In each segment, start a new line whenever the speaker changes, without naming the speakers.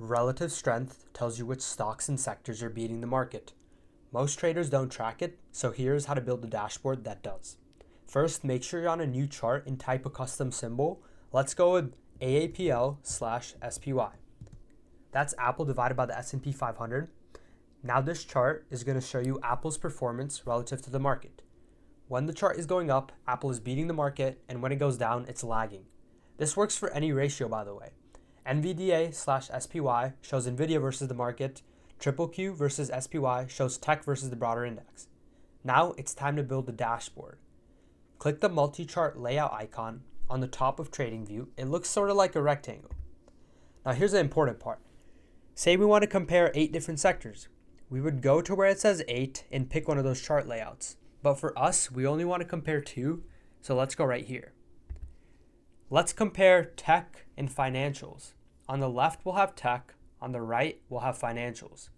Relative strength tells you which stocks and sectors are beating the market. Most traders don't track it, so here's how to build a dashboard that does. First, make sure you're on a new chart and type a custom symbol. Let's go with AAPL/SPY. That's Apple divided by the S&P 500. Now this chart is going to show you Apple's performance relative to the market. When the chart is going up, Apple is beating the market, and when it goes down, it's lagging. This works for any ratio, by the way. NVDA/SPY shows NVIDIA versus the market. QQ versus SPY shows tech versus the broader index. Now it's time to build the dashboard. Click the multi-chart layout icon on the top of TradingView. It looks sort of like a rectangle. Now here's the important part. Say we want to compare 8 different sectors. We would go to where it says 8 and pick one of those chart layouts. But for us, we only want to compare 2, so let's go right here. Let's compare tech and financials. On the left, we'll have tech. On the right, we'll have financials.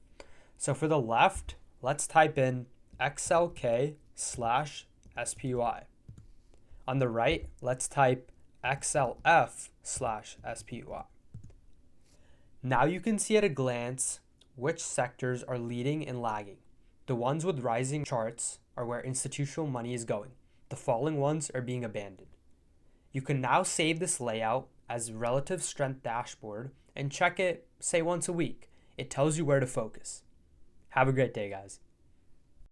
So for the left, let's type in XLK/SPY. On the right, let's type XLF/SPY. Now you can see at a glance which sectors are leading and lagging. The ones with rising charts are where institutional money is going. The falling ones are being abandoned. You can now save this layout as relative strength dashboard and check it, say, once a week. It tells you where to focus. Have a great day, guys.